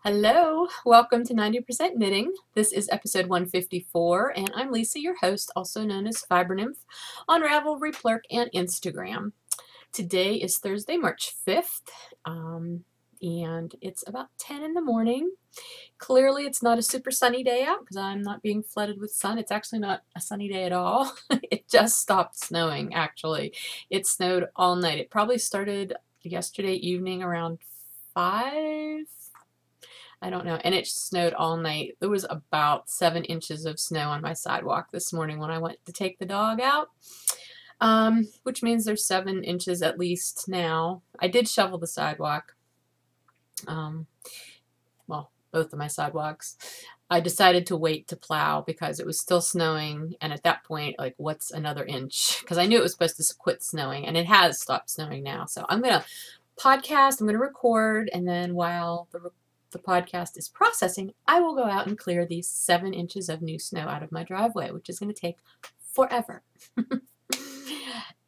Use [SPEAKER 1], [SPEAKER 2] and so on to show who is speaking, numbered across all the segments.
[SPEAKER 1] Hello, welcome to 90% Knitting. This is episode 154, and I'm Lisa, your host, also known as Fiber Nymph, on Ravelry, Plurk, and Instagram. Today is Thursday, March 5th, and it's about 10 in the morning. Clearly, it's not a super sunny day out because I'm not being flooded with sun. It's actually not a sunny day at all. It just stopped snowing, actually. It snowed all night. It probably started yesterday evening around 5. I don't know. And it snowed all night. There was about 7 inches of snow on my sidewalk this morning when I went to take the dog out, which means there's 7 inches at least now. I did shovel the sidewalk. Well, both of my sidewalks. I decided to wait to plow because it was still snowing, and at that point, like, what's another inch? Because I knew it was supposed to quit snowing, and it has stopped snowing now. So I'm going to podcast, I'm going to record, and then while the podcast is processing, I will go out and clear these 7 inches of new snow out of my driveway, which is going to take forever.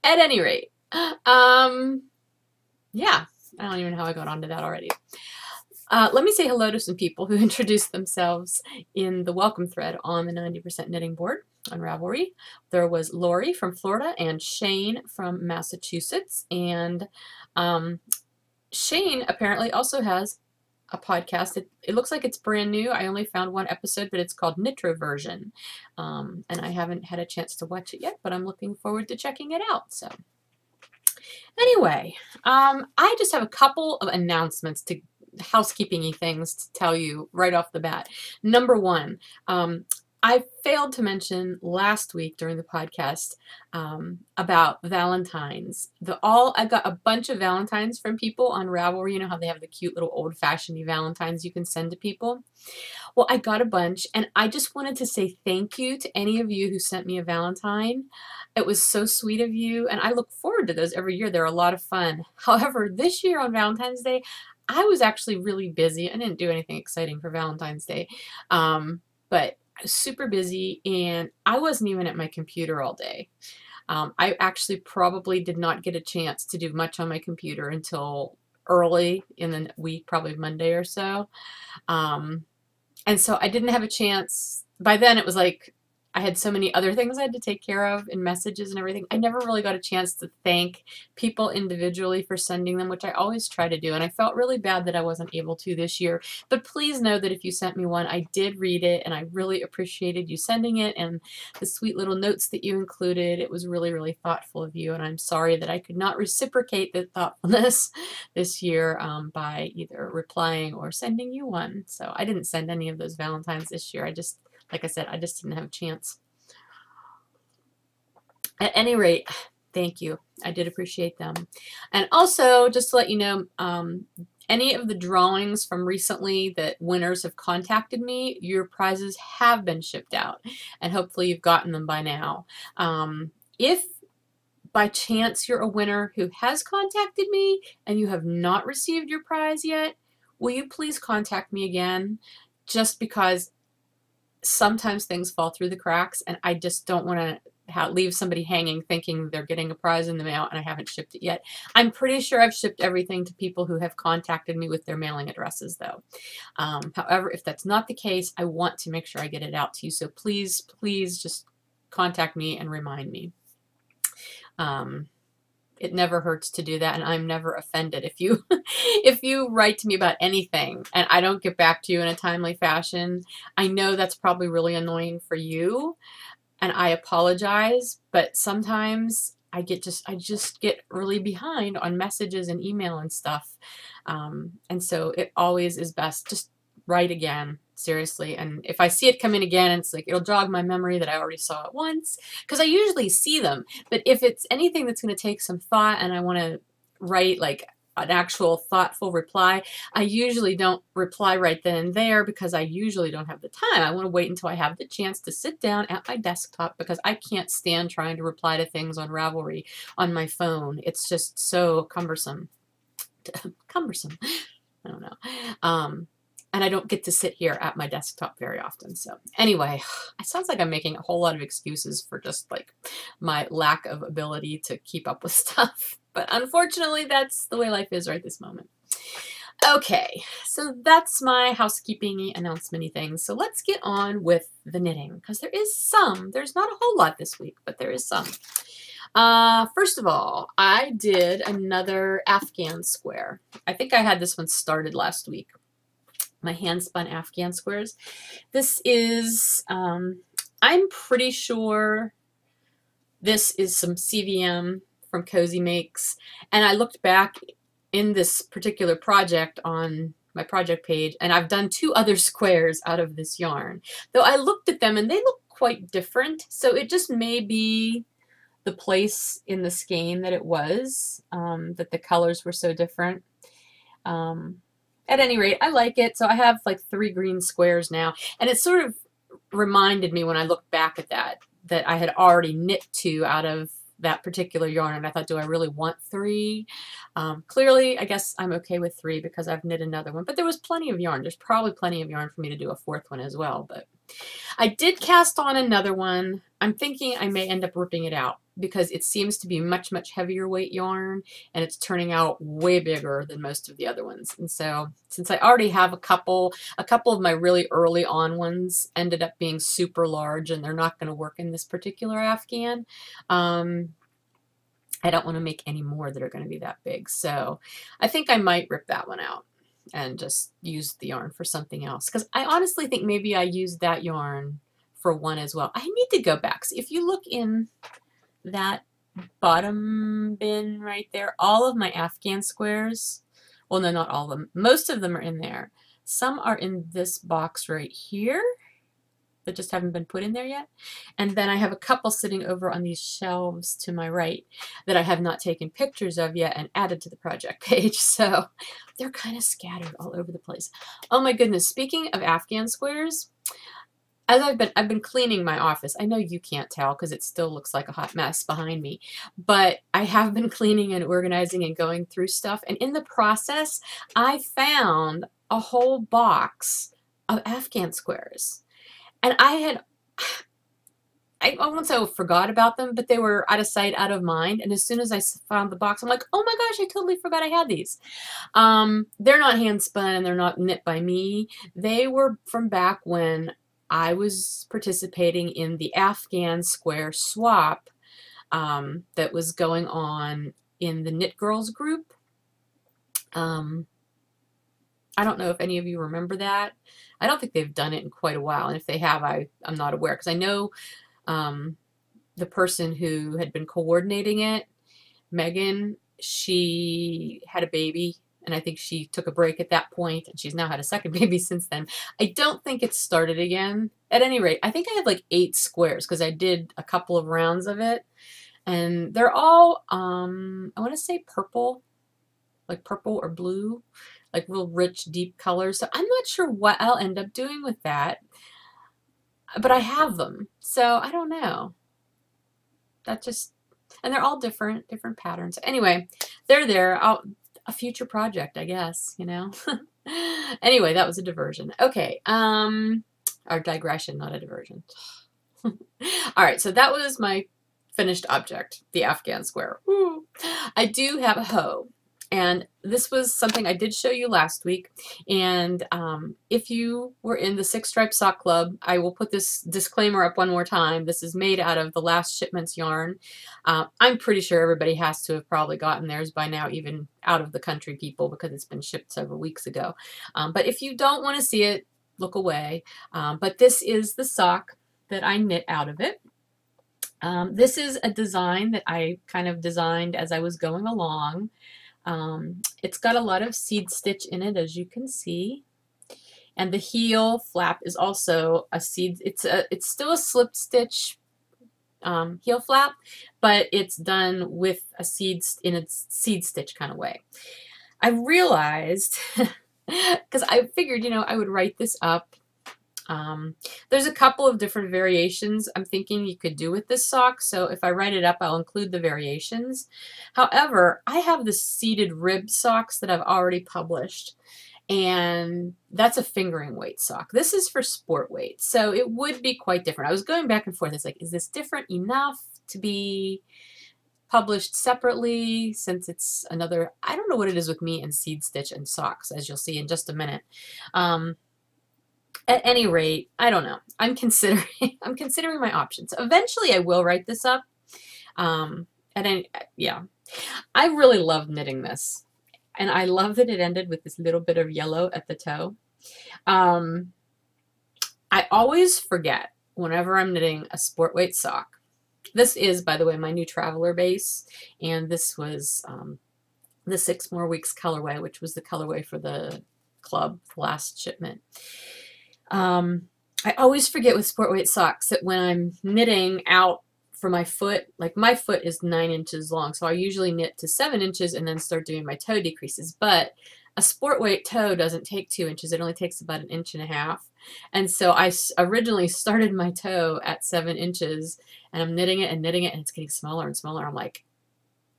[SPEAKER 1] At any rate, yeah, I don't even know how I got onto that already. Let me say hello to some people who introduced themselves in the welcome thread on the 90% Knitting board on Ravelry. There was Lori from Florida and Shane from Massachusetts, and Shane apparently also has a podcast. It looks like it's brand new. I only found 1 episode, but it's called Nitroversion. And I haven't had a chance to watch it yet, but I'm looking forward to checking it out. So anyway, I just have a couple of announcements, to housekeeping-y things to tell you right off the bat. Number 1, I failed to mention last week during the podcast about Valentine's. I got a bunch of Valentines from people on Ravelry. You know how they have the cute little old-fashioned Valentines you can send to people? Well, I got a bunch, and I just wanted to say thank you to any of you who sent me a Valentine. It was so sweet of you, and I look forward to those every year. They're a lot of fun. However, this year on Valentine's Day, I was actually really busy. I didn't do anything exciting for Valentine's Day, but I was super busy, and I wasn't even at my computer all day. I actually probably did not get a chance to do much on my computer until early in the week, probably Monday or so. And so I didn't have a chance. By then it was like I had so many other things I had to take care of and messages and everything. I never really got a chance to thank people individually for sending them, which I always try to do. And I felt really bad that I wasn't able to this year. But please know that if you sent me one, I did read it, and I really appreciated you sending it and the sweet little notes that you included. It was really, really thoughtful of you. And I'm sorry that I could not reciprocate the thoughtfulness this year by either replying or sending you one. So I didn't send any of those Valentines this year. Like I said, I just didn't have a chance. At any rate, thank you. I did appreciate them. And also, just to let you know, any of the drawings from recently that winners have contacted me, your prizes have been shipped out, and hopefully you've gotten them by now. If by chance you're a winner who has contacted me and you have not received your prize yet, will you please contact me again? Just because sometimes things fall through the cracks, and I just don't want to leave somebody hanging thinking they're getting a prize in the mail and I haven't shipped it yet. I'm pretty sure I've shipped everything to people who have contacted me with their mailing addresses, though. However, if that's not the case, I want to make sure I get it out to you. So please, please just contact me and remind me. It never hurts to do that, and I'm never offended. If you if you write to me about anything and I don't get back to you in a timely fashion, I know that's probably really annoying for you, and I apologize, but sometimes I just get really behind on messages and email and stuff. And so it always is best just write again. Seriously. And if I see it come in again, it's like it'll jog my memory that I already saw it once, because I usually see them. But if it's anything that's going to take some thought and I want to write like an actual thoughtful reply, I usually don't reply right then and there because I usually don't have the time. I want to wait until I have the chance to sit down at my desktop, because I can't stand trying to reply to things on Ravelry on my phone. It's just so cumbersome. Cumbersome. I don't know. And I don't get to sit here at my desktop very often. So anyway, it sounds like I'm making a whole lot of excuses for just like my lack of ability to keep up with stuff. But unfortunately, that's the way life is right this moment. Okay, so that's my housekeeping announcement-y thing. So let's get on with the knitting, because there is some. There's not a whole lot this week, but there is some. First of all, I did another Afghan square. I think I had this one started last week. My hand-spun Afghan squares. This is, I'm pretty sure this is some CVM from Cozy Makes, and I looked back in this particular project on my project page, and I've done 2 other squares out of this yarn. Though I looked at them and they look quite different, so it just may be the place in the skein that it was, that the colors were so different. At any rate, I like it. So I have like 3 green squares now, and it sort of reminded me when I looked back at that I had already knit 2 out of that particular yarn, and I thought, do I really want 3? Clearly, I guess I'm okay with 3 because I've knit another one, but there was plenty of yarn. There's probably plenty of yarn for me to do a 4th one as well, but I did cast on another one. I'm thinking I may end up ripping it out because it seems to be much, much heavier weight yarn, and it's turning out way bigger than most of the other ones. And so since I already have a couple of my really early on ones ended up being super large, and they're not going to work in this particular Afghan, I don't want to make any more that are going to be that big. So I think I might rip that one out and just use the yarn for something else, because I honestly think maybe I used that yarn for one as well. I need to go back. So if you look in that bottom bin right there, all of my Afghan squares, well, no, not all of them, most of them are in there. Some are in this box right here that just haven't been put in there yet, and then I have a couple sitting over on these shelves to my right that I have not taken pictures of yet and added to the project page, so they're kind of scattered all over the place. Oh my goodness, speaking of Afghan squares, as I've been cleaning my office. I know you can't tell because it still looks like a hot mess behind me, but I have been cleaning and organizing and going through stuff, and in the process I found a whole box of Afghan squares. And I won't say I forgot about them, but they were out of sight, out of mind. And as soon as I found the box, I'm like, oh my gosh, I totally forgot I had these. They're not hand spun and they're not knit by me. They were from back when I was participating in the Afghan square swap that was going on in the Knit Girls group. I don't know if any of you remember that. I don't think they've done it in quite a while, and if they have, I'm not aware, because I know the person who had been coordinating it, Megan, she had a baby, and I think she took a break at that point, and she's now had a second baby since then. I don't think it's started again. At any rate, I think I have like 8 squares, because I did a couple of rounds of it, and they're all, I want to say purple, like purple or blue, like real rich, deep colors. So I'm not sure what I'll end up doing with that, but I have them. So I don't know. That just, and they're all different patterns. Anyway, they're there. A future project, I guess, you know. Anyway, that was a diversion. Okay, or digression, not a diversion. All right, so that was my finished object, the Afghan square. Woo. I do have a hoe. And this was something I did show you last week. And if you were in the 6 Stripe Sock Club, I will put this disclaimer up one more time. This is made out of the last shipment's yarn. I'm pretty sure everybody has to have probably gotten theirs by now, even out of the country people, because it's been shipped several weeks ago. But if you don't want to see it, look away. But this is the sock that I knit out of it. This is a design that I kind of designed as I was going along. It's got a lot of seed stitch in it, as you can see, and the heel flap is also a seed. It's still a slip stitch heel flap, but it's done with a seed stitch kind of way. I realized because I figured, you know, I would write this up. There's a couple of different variations I'm thinking you could do with this sock, so if I write it up, I'll include the variations. However, I have the seated rib socks that I've already published, and that's a fingering weight sock. This is for sport weight, so it would be quite different. I was going back and forth. It's like, is this different enough to be published separately since it's another, I don't know what it is with me and seed stitch and socks, as you'll see in just a minute. At any rate, I don't know. I'm considering I'm considering my options. Eventually I will write this up. Yeah. I really love knitting this. And I love that it ended with this little bit of yellow at the toe. I always forget whenever I'm knitting a sport weight sock. This is, by the way, my new Traveler base, and this was the 6 More Weeks colorway, which was the colorway for the club last shipment. I always forget with sport weight socks that when I'm knitting out for my foot, like my foot is 9 inches long, so I usually knit to 7 inches and then start doing my toe decreases. But a sport weight toe doesn't take 2 inches, it only takes about 1.5 inches. And so I originally started my toe at 7 inches, and I'm knitting it, and it's getting smaller and smaller. I'm like,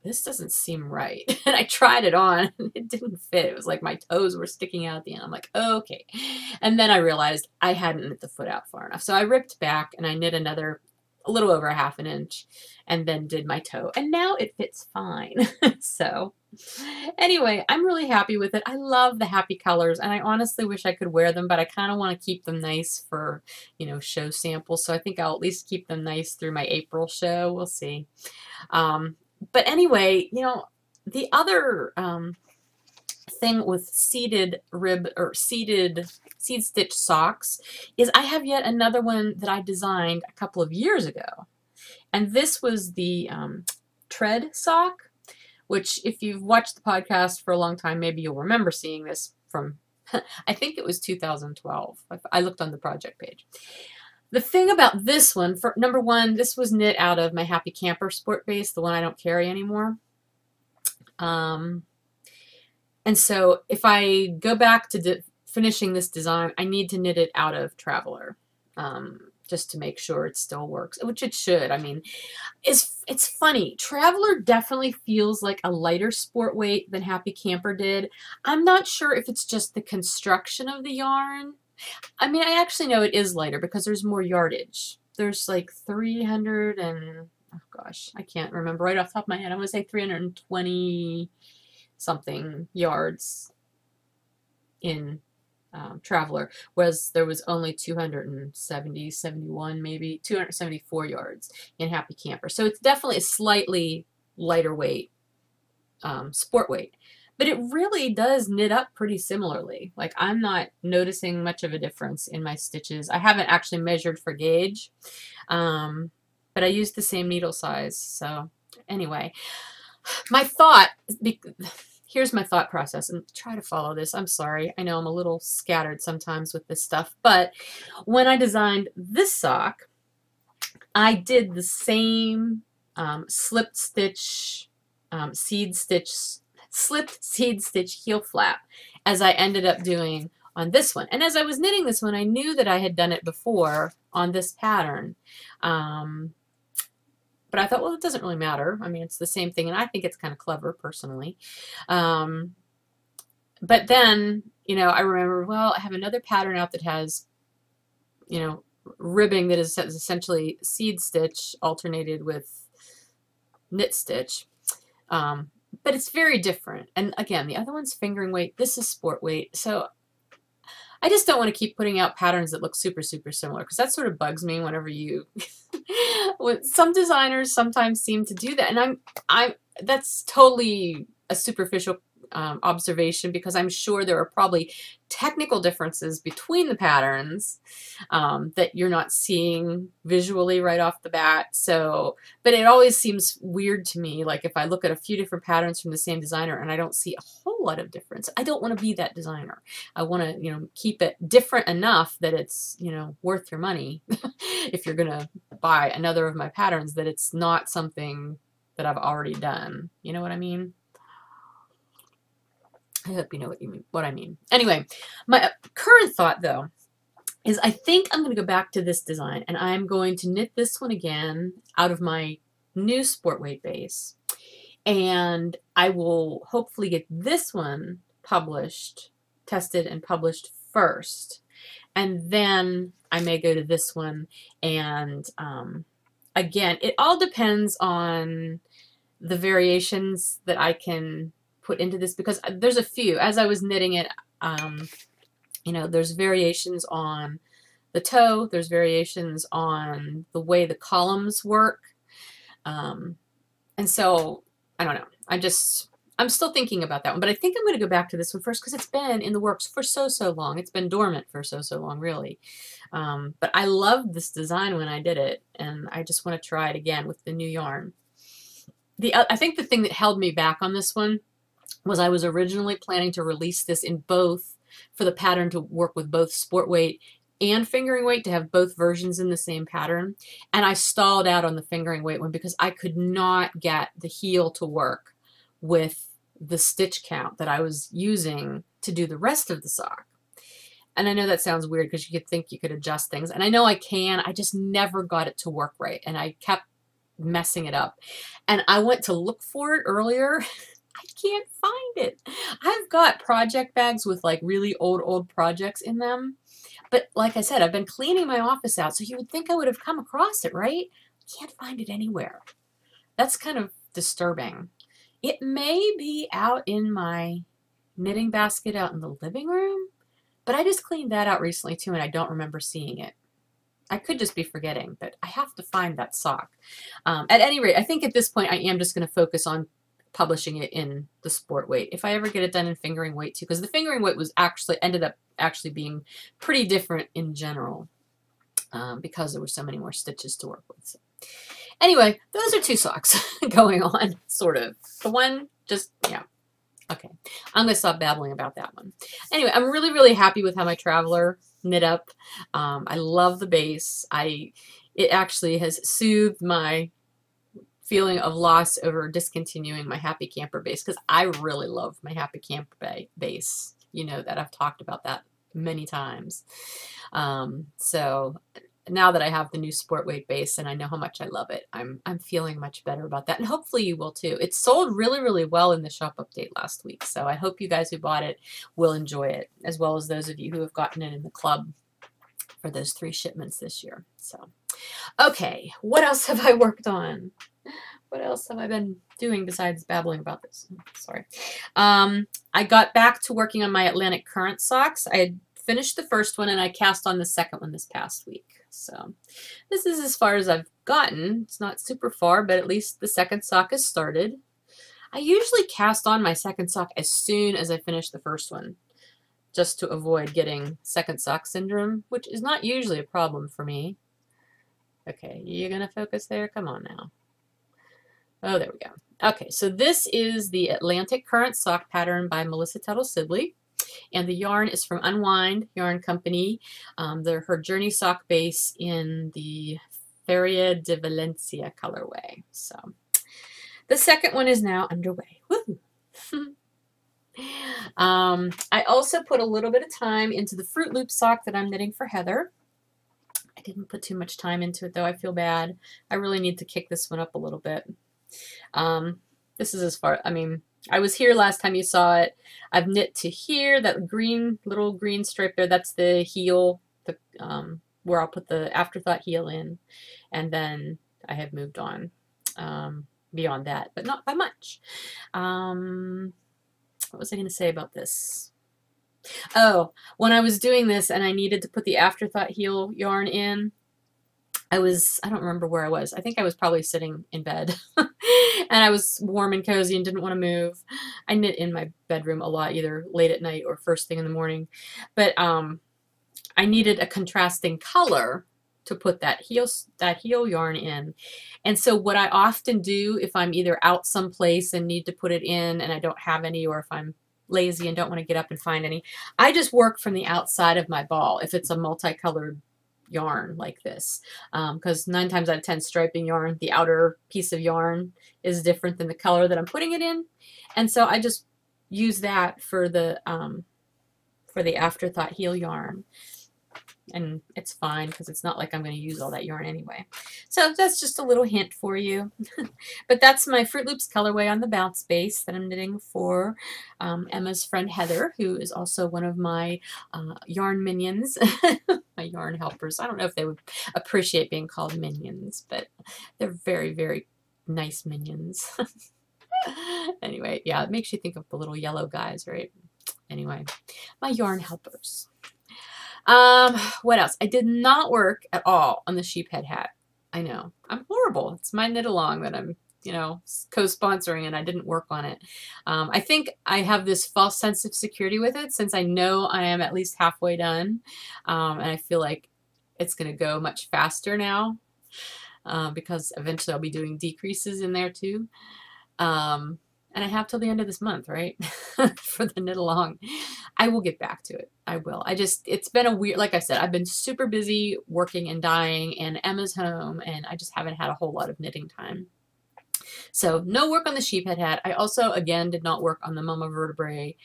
[SPEAKER 1] this doesn't seem right. And I tried it on, and it didn't fit. It was like my toes were sticking out at the end. I'm like, okay. And then I realized I hadn't knit the foot out far enough. So I ripped back, and I knit another a little over 1/2 inch, and then did my toe. And now it fits fine. So anyway, I'm really happy with it. I love the happy colors, and I honestly wish I could wear them, but I kind of want to keep them nice for, you know, show samples. So I think I'll at least keep them nice through my April show. We'll see. But anyway, you know, the other thing with seed stitch socks is I have yet another one that I designed a couple of years ago. And this was the tread sock, which if you've watched the podcast for a long time, maybe you'll remember seeing this from, I think it was 2012. I looked on the project page. The thing about this one, for number one, this was knit out of my Happy Camper sport base, the one I don't carry anymore. And so if I go back to finishing this design, I need to knit it out of Traveler, just to make sure it still works, which it should. I mean, it's funny. Traveler definitely feels like a lighter sport weight than Happy Camper did. I'm not sure if it's just the construction of the yarn. I mean, I actually know it is lighter because there's more yardage. There's like 300 and, oh gosh, I can't remember right off the top of my head. I'm going to say 320 something yards in Traveler, whereas there was only 71, maybe 274 yards in Happy Camper. So it's definitely a slightly lighter weight, sport weight. But it really does knit up pretty similarly. Like, I'm not noticing much of a difference in my stitches. I haven't actually measured for gauge, but I used the same needle size. So anyway, my thought, here's my thought process, and try to follow this. I'm sorry. I know I'm a little scattered sometimes with this stuff, but when I designed this sock, I did the same slipped stitch, slipped seed stitch heel flap as I ended up doing on this one. And as I was knitting this one, I knew that I had done it before on this pattern. But I thought, well, it doesn't really matter. I mean, it's the same thing, and I think it's kind of clever, personally. But then, you know, I remember, well, I have another pattern out that has, you know, ribbing that is essentially seed stitch alternated with knit stitch. But it's very different. And again, the other one's fingering weight. This is sport weight. So I just don't want to keep putting out patterns that look super, super similar, because that sort of bugs me whenever you, some designers sometimes seem to do that. And that's totally a superficial observation, because I'm sure there are probably technical differences between the patterns that you're not seeing visually right off the bat. So, but it always seems weird to me, like if I look at a few different patterns from the same designer and I don't see a whole lot of difference. I don't want to be that designer. I want to, you know, keep it different enough that it's, you know, worth your money. If you're gonna buy another of my patterns, that it's not something that I've already done. You know what I mean? I hope you know what I mean. Anyway, my current thought, though, is I think I'm going to go back to this design, and I'm going to knit this one again out of my new sport weight base. And I will hopefully get this one published, tested and published first. And then I may go to this one. And again, it all depends on the variations that I can put into this, because there's a few. As I was knitting it, you know, there's variations on the toe, there's variations on the way the columns work. And so, I don't know. I'm still thinking about that one, but I think I'm going to go back to this one first because it's been in the works for so long. It's been dormant for so long, really. But I loved this design when I did it, and I just want to try it again with the new yarn. I think the thing that held me back on this one was I was originally planning to release this in both, for the pattern to work with both sport weight and fingering weight, to have both versions in the same pattern. And I stalled out on the fingering weight one because I could not get the heel to work with the stitch count that I was using to do the rest of the sock. And I know that sounds weird because you could think you could adjust things. And I know I can. I just never got it to work right. And I kept messing it up. And I went to look for it earlier. I can't find it. I've got project bags with like really old projects in them. But like I said, I've been cleaning my office out, so you would think I would have come across it, right? Can't find it anywhere. That's kind of disturbing. It may be out in my knitting basket out in the living room, but I just cleaned that out recently too, and I don't remember seeing it. I could just be forgetting, but I have to find that sock. At any rate, I think at this point I am just going to focus on publishing it in the sport weight. If I ever get it done in fingering weight too, because the fingering weight was ended up being pretty different in general, because there were so many more stitches to work with. So. Anyway, those are two socks going on, sort of. The one just, yeah. Okay, I'm going to stop babbling about that one. Anyway, I'm really happy with how my Traveler knit up. I love the base. It actually has soothed my feeling of loss over discontinuing my Happy Camper base, because I really love my Happy Camper base. You know that I've talked about that many times. So now that I have the new sport weight base and I know how much I love it, I'm feeling much better about that, and hopefully you will too. It sold really well in the shop update last week, so I hope you guys who bought it will enjoy it, as well as those of you who have gotten it in the club for those 3 shipments this year. So, okay, what else have I worked on? What else have I been doing besides babbling about this? Sorry. I got back to working on my Atlantic Current socks. I had finished the first one and I cast on the second one this past week. So this is as far as I've gotten. It's not super far, but at least the second sock has started. I usually cast on my second sock as soon as I finish the first one, just to avoid getting second sock syndrome, which is not usually a problem for me. Okay, you gonna focus there? Come on now. Oh, there we go. Okay, so this is the Atlantic Current sock pattern by Melissa Tuttle Sibley, and the yarn is from Unwind Yarn Company. Her Journey sock base in the Feria de Valencia colorway. So the second one is now underway. Woo! I also put a little bit of time into the Fruit Loop sock that I'm knitting for Heather. I didn't put too much time into it though. I feel bad. I really need to kick this one up a little bit. This is as far, I mean, I was here last time you saw it. I've knit to here, that little green stripe there, that's the heel, where I'll put the afterthought heel in, and then I have moved on beyond that, but not by much. What was I going to say about this? Oh, when I was doing this and I needed to put the afterthought heel yarn in, I don't remember where I was. I think I was probably sitting in bed and I was warm and cozy and didn't want to move. I knit in my bedroom a lot, either late at night or first thing in the morning. But I needed a contrasting color to put that heel yarn in. And so what I often do if I'm either out someplace and need to put it in and I don't have any, or if I'm lazy and don't want to get up and find any, I just work from the outside of my ball if it's a multicolored yarn like this, because 9 times out of 10 striping yarn, the outer piece of yarn is different than the color that I'm putting it in, and so I just use that for the afterthought heel yarn, and it's fine because it's not like I'm going to use all that yarn anyway. So that's just a little hint for you. But that's my Fruit Loops colorway on the bounce base that I'm knitting for Emma's friend Heather, who is also one of my yarn minions, my yarn helpers. I don't know if they would appreciate being called minions, but they're very nice minions. Anyway, yeah, it makes you think of the little yellow guys, right? Anyway, my yarn helpers. What else? I did not work at all on the sheep head hat. I know. I'm horrible. It's my knit along that I'm, you know, co-sponsoring, and I didn't work on it. I think I have this false sense of security with it since I know I am at least halfway done. And I feel like it's going to go much faster now because eventually I'll be doing decreases in there too. And I have till the end of this month, right? For the knit along. I will get back to it. I will. It's been a weird, like I said, I've been super busy working and dyeing, and Emma's home, and I just haven't had a whole lot of knitting time. So no work on the sheep head hat. I also, again, did not work on the Mama Vertebrae,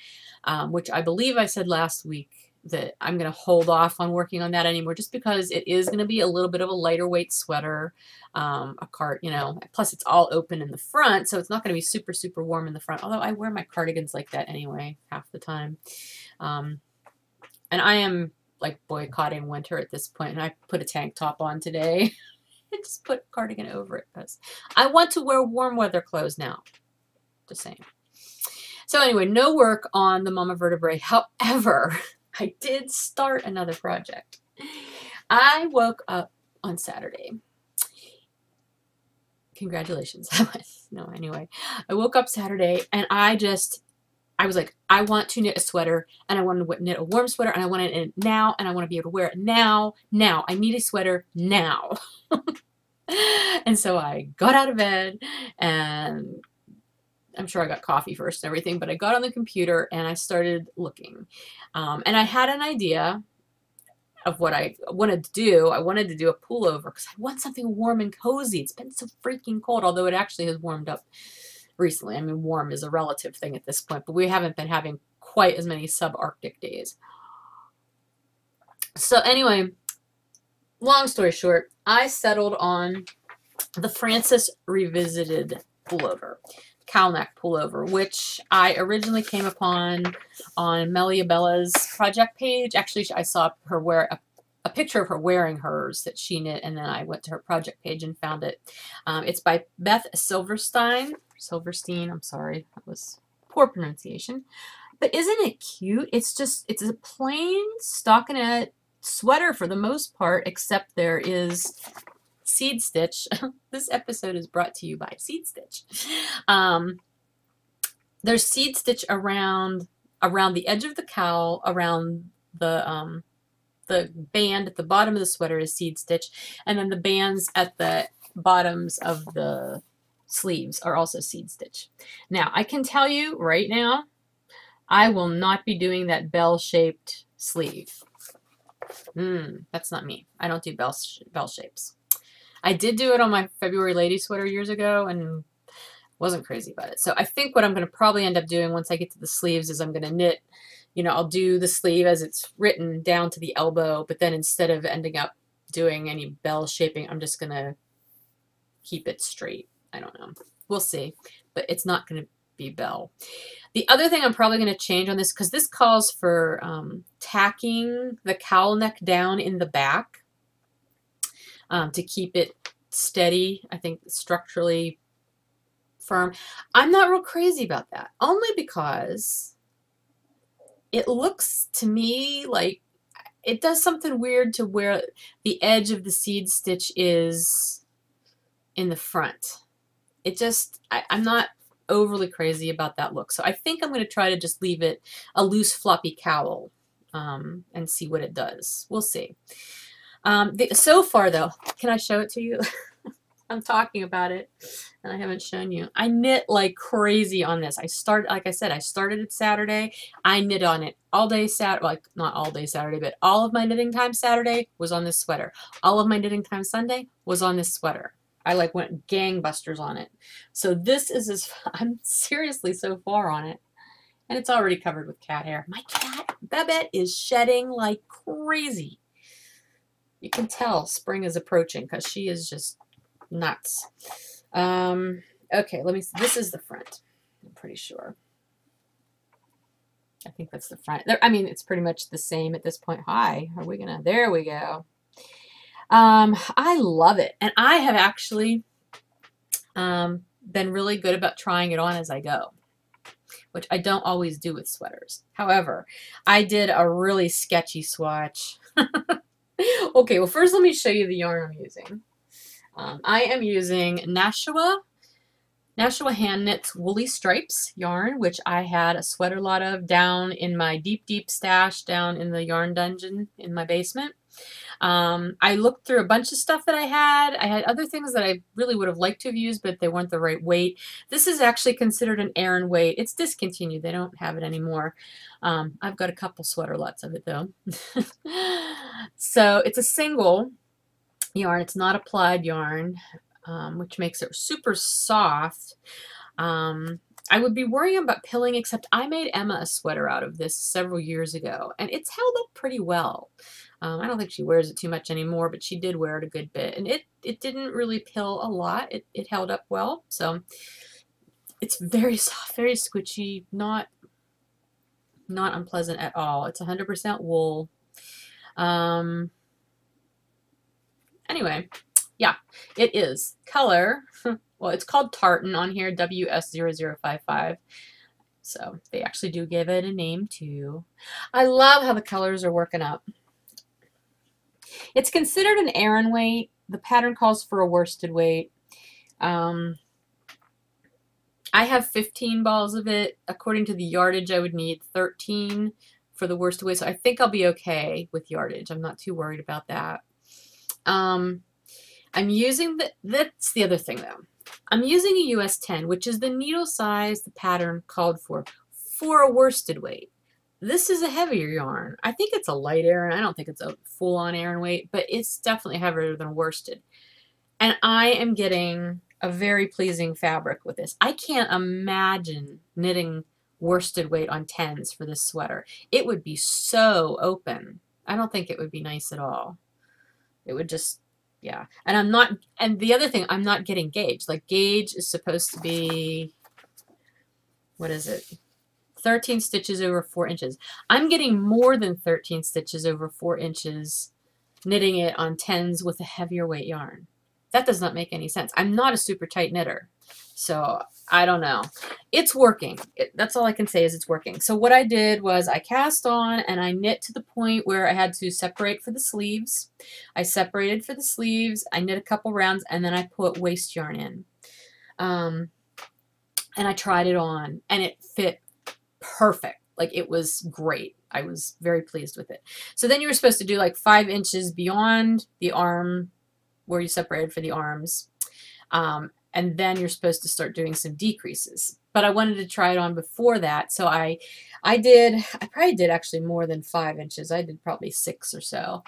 [SPEAKER 1] which I believe I said last week that I'm going to hold off on working on that anymore just because it is going to be a little bit of a lighter weight sweater, you know, plus it's all open in the front, so it's not going to be super, super warm in the front, although I wear my cardigans like that anyway half the time. And I am like boycotting winter at this point, and I put a tank top on today and just put a cardigan over it because I want to wear warm weather clothes now. Just saying. So anyway, no work on the Mama Vertebrae. However, I did start another project. I woke up on Saturday. Congratulations. No, anyway, I woke up Saturday and I was like, I want to knit a sweater, and I want to knit a warm sweater, and I want to knit it now, and I want to be able to wear it now. I need a sweater now. And so I got out of bed, and I'm sure I got coffee first and everything, but I got on the computer and I started looking. And I had an idea of what I wanted to do. I wanted to do a pullover because I want something warm and cozy. It's been so freaking cold, although it actually has warmed up recently. I mean, warm is a relative thing at this point, but we haven't been having quite as many subarctic days. So anyway, long story short, I settled on the Frances Revisited pullover. Cowl neck pullover, which I originally came upon on Melia Bella's project page. Actually, I saw her wear a picture of her wearing hers that she knit, and then I went to her project page and found it. It's by Beth Silverstein. I'm sorry, that was poor pronunciation. But isn't it cute? It's a plain stockinette sweater for the most part, except there is seed stitch. This episode is brought to you by Seed Stitch. There's seed stitch around the edge of the cowl, around the band at the bottom of the sweater is seed stitch, and then the bands at the bottoms of the sleeves are also seed stitch. Now, I can tell you right now, I will not be doing that bell-shaped sleeve. That's not me. I don't do bell shapes. I did do it on my February lady sweater years ago and wasn't crazy about it. So I think what I'm going to probably end up doing once I get to the sleeves is I'm going to knit, you know, I'll do the sleeve as it's written down to the elbow, but then instead of ending up doing any bell shaping, I'm just going to keep it straight. I don't know. We'll see. But it's not going to be bell. The other thing I'm probably going to change on this, because this calls for tacking the cowl neck down in the back. To keep it steady, I think structurally firm. I'm not real crazy about that, only because it looks to me like it does something weird to where the edge of the seed stitch is in the front. It just, I'm not overly crazy about that look. So I think I'm going to try to just leave it a loose floppy cowl and see what it does. We'll see. So far, though, can I show it to you? I'm talking about it, and I haven't shown you. I knit like crazy on this. Like I said, I started it Saturday. I knit on it all day Saturday. Like, not all day Saturday, but all of my knitting time Saturday was on this sweater. All of my knitting time Sunday was on this sweater. I like went gangbusters on it. So this is I'm seriously so far on it. And it's already covered with cat hair. My cat, Babette, is shedding like crazy. You can tell spring is approaching because she is just nuts. Okay, let me see. This is the front. I'm pretty sure. I think that's the front. I mean, it's pretty much the same at this point. Hi, are we gonna? There we go. I love it, and I have actually. been really good about trying it on as I go, which I don't always do with sweaters. However, I did a really sketchy swatch. Okay, well first let me show you the yarn I'm using. I am using Nashua Hand Knits Woolly Stripes yarn, which I had a sweater lot of down in my deep stash down in the yarn dungeon in my basement. I looked through a bunch of stuff that I had. I had other things that I really would have liked to have used, but they weren't the right weight. This is actually considered an Aran weight. It's discontinued. They don't have it anymore. I've got a couple sweater lots of it though. So it's a single yarn. It's not a plied yarn, which makes it super soft. I would be worrying about pilling, except I made Emma a sweater out of this several years ago, and it's held up pretty well. I don't think she wears it too much anymore, but she did wear it a good bit, and it didn't really pill a lot. It held up well, so it's very soft, very squishy, not unpleasant at all. It's 100% wool. Anyway, yeah, it is color. Well, it's called tartan on here, WS0055. So they actually do give it a name too. I love how the colors are working up. It's considered an Aran weight. The pattern calls for a worsted weight. I have 15 balls of it. According to the yardage, I would need 13 for the worsted weight. So I think I'll be okay with yardage. I'm not too worried about that. I'm using that's the other thing though. I'm using a US 10, which is the needle size the pattern called for a worsted weight. This is a heavier yarn. I think it's a light Aran. I don't think it's a full-on Aran weight, but it's definitely heavier than worsted. And I am getting a very pleasing fabric with this. I can't imagine knitting worsted weight on 10s for this sweater. It would be so open. I don't think it would be nice at all. It would just, yeah. And I'm not, and the other thing, I'm not getting gauge. Like gauge is supposed to be, what is it? 13 stitches over 4 inches. I'm getting more than 13 stitches over 4 inches knitting it on 10s with a heavier weight yarn. That does not make any sense. I'm not a super tight knitter, so I don't know. It's working. That's all I can say is it's working. So what I did was I cast on and I knit to the point where I had to separate for the sleeves. I separated for the sleeves. I knit a couple rounds and then I put waste yarn in. And I tried it on and it fit perfect. Like it was great. I was very pleased with it. So then you were supposed to do like 5 inches beyond the arm where you separated for the arms. And then you're supposed to start doing some decreases. But I wanted to try it on before that. So I probably did actually more than 5 inches. I did probably 6 or so.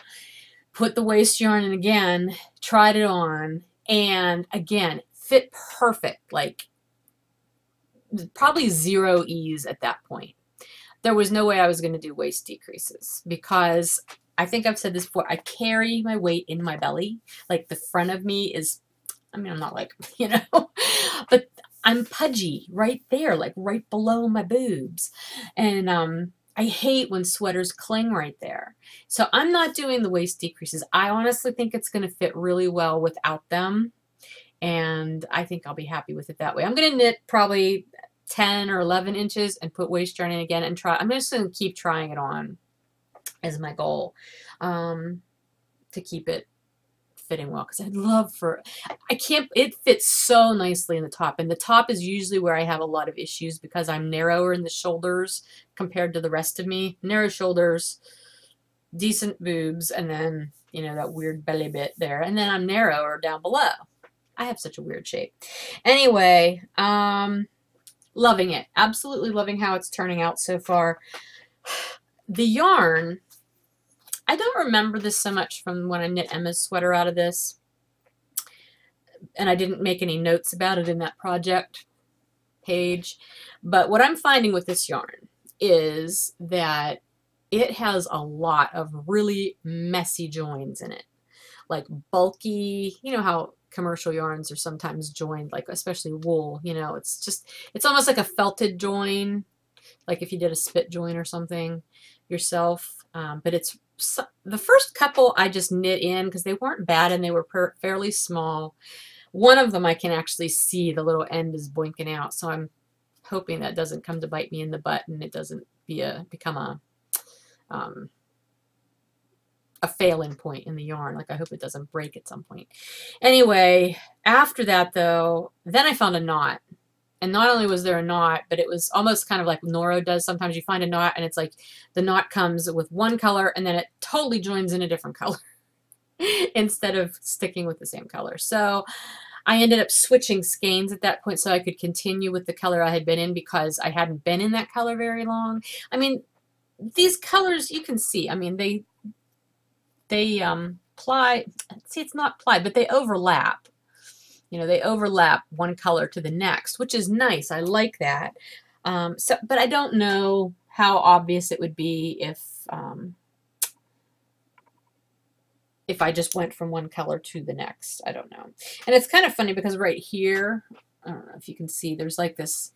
[SPEAKER 1] Put the waste yarn in again, tried it on, and again, fit perfect. Like probably 0 ease at that point. There was no way I was going to do waist decreases because I think I've said this before. I carry my weight in my belly. Like the front of me is, I mean, I'm not like, you know, but I'm pudgy right there, like right below my boobs. And I hate when sweaters cling right there. So I'm not doing the waist decreases. I honestly think it's going to fit really well without them. And I think I'll be happy with it that way. I'm going to knit probably 10 or 11 inches and put waist yarn in again and try. I'm just going to keep trying it on as my goal to keep it fitting well, because I'd love for, it fits so nicely in the top, and the top is usually where I have a lot of issues because I'm narrower in the shoulders compared to the rest of me. Narrow shoulders, decent boobs, and then, you know, that weird belly bit there, and then I'm narrower down below. I have such a weird shape. Anyway, loving it. Absolutely loving how it's turning out so far. The yarn, I don't remember this so much from when I knit Emma's sweater out of this, and I didn't make any notes about it in that project page, but what I'm finding with this yarn is that it has a lot of really messy joins in it, like bulky, you know how commercial yarns are sometimes joined, like especially wool, you know, it's almost like a felted join, like if you did a spit join or something yourself, but it's the first couple I just knit in because they weren't bad and they were fairly small. One of them I can actually see the little end is blinking out, so I'm hoping that doesn't come to bite me in the butt and it doesn't become a failing point in the yarn. Like, I hope it doesn't break at some point. Anyway, after that though, then I found a knot. And not only was there a knot, but it was almost kind of like Noro does. Sometimes you find a knot and it's like the knot comes with one color and then it totally joins in a different color instead of sticking with the same color. So I ended up switching skeins at that point so I could continue with the color I had been in, because I hadn't been in that color very long. I mean, these colors you can see, I mean, they ply, see, it's not ply, but they overlap. You know, they overlap one color to the next, which is nice. I like that. But I don't know how obvious it would be if I just went from one color to the next. I don't know. And it's kind of funny because right here, I don't know if you can see, there's like this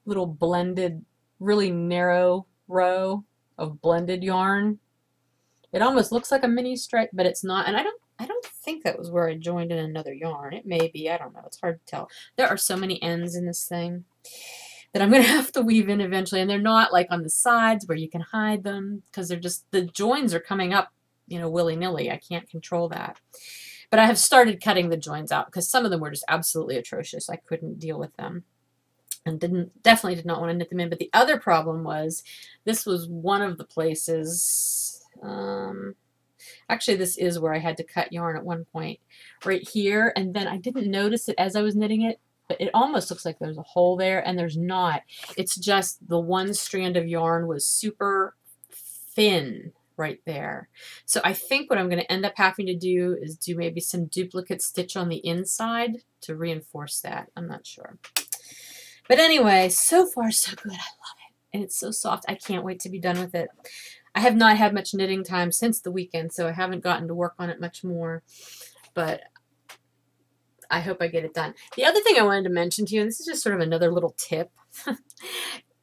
[SPEAKER 1] little blended, really narrow row of blended yarn. It almost looks like a mini stripe, but it's not. And I don't think that was where I joined in another yarn. It may be. I don't know. It's hard to tell. There are so many ends in this thing that I'm going to have to weave in eventually. And they're not like on the sides where you can hide them, because they're just, the joins are coming up, you know, willy-nilly. I can't control that. But I have started cutting the joins out because some of them were just absolutely atrocious. I couldn't deal with them. And definitely did not want to knit them in. But the other problem was, this was one of the places, actually this is where I had to cut yarn at one point, right here, and then I didn't notice it as I was knitting it, but it almost looks like there's a hole there, and there's not. It's just the one strand of yarn was super thin right there. So I think what I'm going to end up having to do is do maybe some duplicate stitch on the inside to reinforce that. I'm not sure. But anyway, so far so good. I love it. And it's so soft. I can't wait to be done with it. I have not had much knitting time since the weekend, so I haven't gotten to work on it much more. But I hope I get it done. The other thing I wanted to mention to you, and this is just sort of another little tip.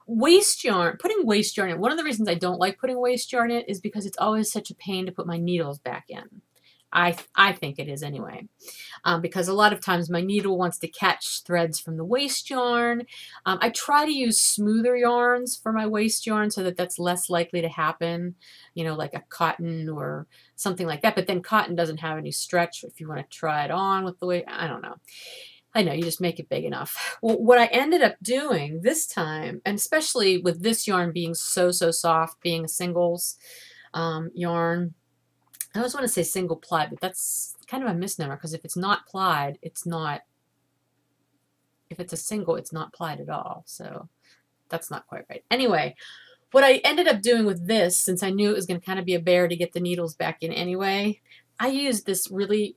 [SPEAKER 1] Waste yarn, putting waste yarn in. One of the reasons I don't like putting waste yarn in is because it's always such a pain to put my needles back in. I think it is anyway, because a lot of times my needle wants to catch threads from the waste yarn. I try to use smoother yarns for my waste yarn so that that's less likely to happen, you know, like a cotton or something like that. But then cotton doesn't have any stretch if you want to try it on with the way, I don't know. I know, you just make it big enough. Well, what I ended up doing this time, and especially with this yarn being so soft, being a singles yarn, I always want to say single ply, but that's kind of a misnomer, because if it's not plied, it's not, if it's a single, it's not plied at all. So that's not quite right. Anyway, what I ended up doing with this, since I knew it was going to kind of be a bear to get the needles back in anyway, I used this really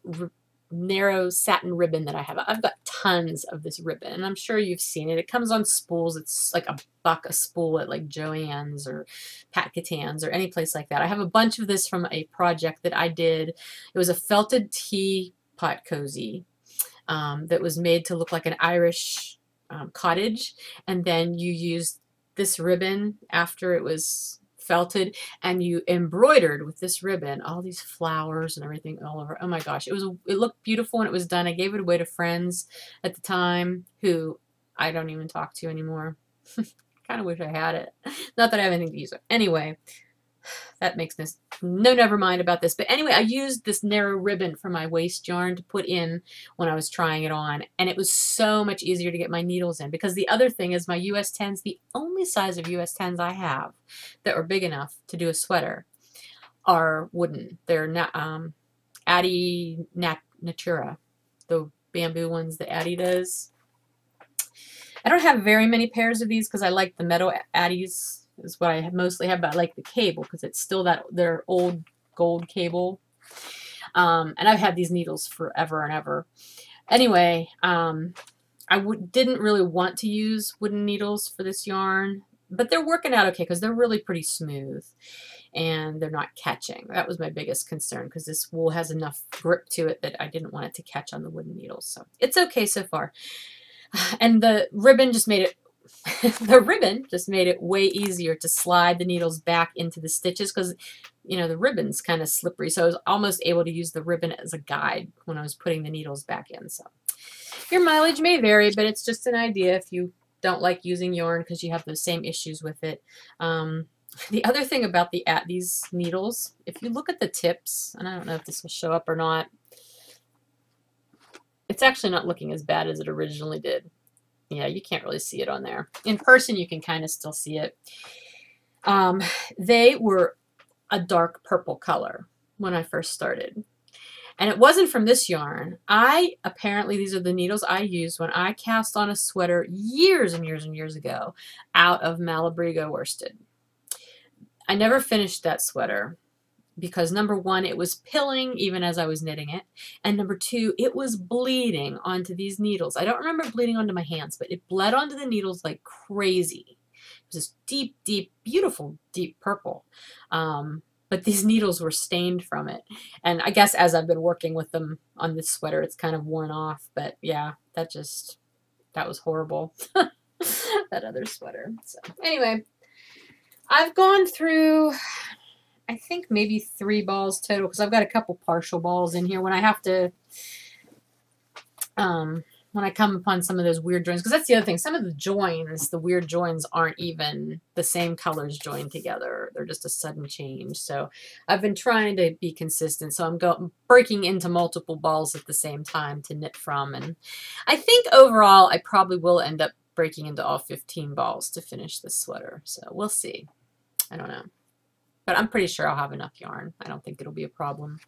[SPEAKER 1] narrow satin ribbon that I have. I've got tons of this ribbon, and I'm sure you've seen it. It comes on spools. It's like $1 a spool at like Joann's or Pat Catan's or any place like that. I have a bunch of this from a project that I did. It was a felted teapot cozy that was made to look like an Irish cottage, and then you used this ribbon after it was felted, and you embroidered with this ribbon all these flowers and everything all over. Oh my gosh, it looked beautiful when it was done. I gave it away to friends at the time who I don't even talk to anymore. Kind of wish I had it. Not that I have anything to use it. Anyway, that makes this, no, never mind about this. But anyway, I used this narrow ribbon for my waste yarn to put in when I was trying it on, and it was so much easier to get my needles in, because the other thing is my US 10s, the only size of US 10s I have that are big enough to do a sweater are wooden. They're not Addie Natura, the bamboo ones that Addie does. I don't have very many pairs of these because I like the metal Addies is what I mostly have, but I like the cable because it's still their old gold cable. And I've had these needles forever and ever. Anyway, I didn't really want to use wooden needles for this yarn, but they're working out okay because they're really pretty smooth and they're not catching. That was my biggest concern, because this wool has enough grip to it that I didn't want it to catch on the wooden needles. So it's okay so far. And the ribbon just made it the ribbon just made it way easier to slide the needles back into the stitches, because you know, the ribbon's kind of slippery, so I was almost able to use the ribbon as a guide when I was putting the needles back in. So your mileage may vary, but it's just an idea if you don't like using yarn because you have those same issues with it. The other thing about these needles, if you look at the tips, and I don't know if this will show up or not, it's actually not looking as bad as it originally did. Yeah, you can't really see it on there. In person, you can kind of still see it. They were a dark purple color when I first started. And it wasn't from this yarn. Apparently, these are the needles I used when I cast on a sweater years and years and years ago out of Malabrigo worsted. I never finished that sweater because number one, it was pilling even as I was knitting it. And number two, it was bleeding onto these needles. I don't remember bleeding onto my hands, but it bled onto the needles like crazy. It was this deep, deep, beautiful, deep purple. But these needles were stained from it. And I guess as I've been working with them on this sweater, it's kind of worn off. But yeah, that was horrible. That other sweater. So anyway, I've gone through, I think maybe 3 balls total, because I've got a couple partial balls in here when I have to, when I come upon some of those weird joins, because that's the other thing. Some of the joins, the weird joins, aren't even the same colors joined together. They're just a sudden change. So I've been trying to be consistent. So I'm breaking into multiple balls at the same time to knit from. And I think overall I probably will end up breaking into all 15 balls to finish this sweater. So we'll see. I don't know. But I'm pretty sure I'll have enough yarn. I don't think it'll be a problem.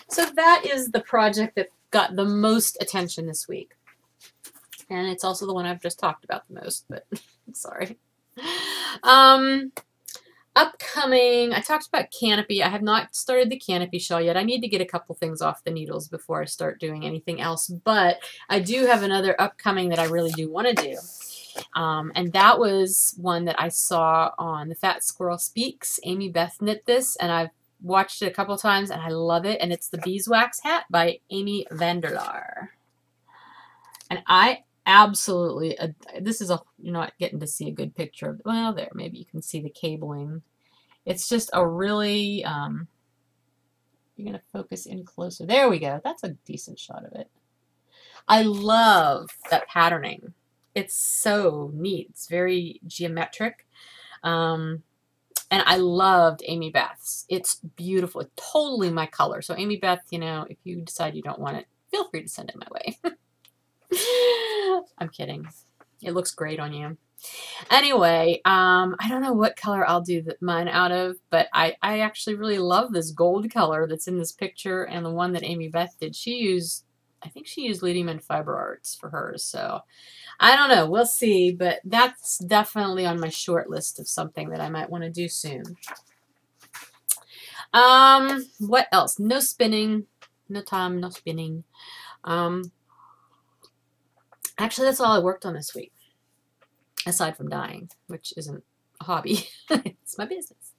[SPEAKER 1] So that is the project that got the most attention this week. And it's also the one I've just talked about the most, but sorry. Upcoming, I talked about canopy. I have not started the canopy shawl yet. I need to get a couple things off the needles before I start doing anything else, but I do have another upcoming that I really do want to do. And that was one that I saw on the Fat Squirrel Speaks. Amy Beth knit this, and I've watched it a couple times, and I love it. And it's the Beeswax Hat by Amy Vanderlaar. And I absolutely, this is you're not getting to see a good picture of, well, there, maybe you can see the cabling. It's just a really, you're going to focus in closer. There we go. That's a decent shot of it. I love that patterning. It's so neat. It's very geometric. And I loved Amy Beth's. It's beautiful. It's totally my color. So Amy Beth, you know, if you decide you don't want it, feel free to send it my way. I'm kidding. It looks great on you. Anyway, I don't know what color I'll do mine out of, but I actually really love this gold color that's in this picture, and the one that Amy Beth did. I think she used Leadingman Fiber Arts for hers, so I don't know. We'll see, but that's definitely on my short list of something that I might want to do soon. What else? No spinning. No time, no spinning. Actually, that's all I worked on this week, aside from dyeing, which isn't a hobby. It's my business.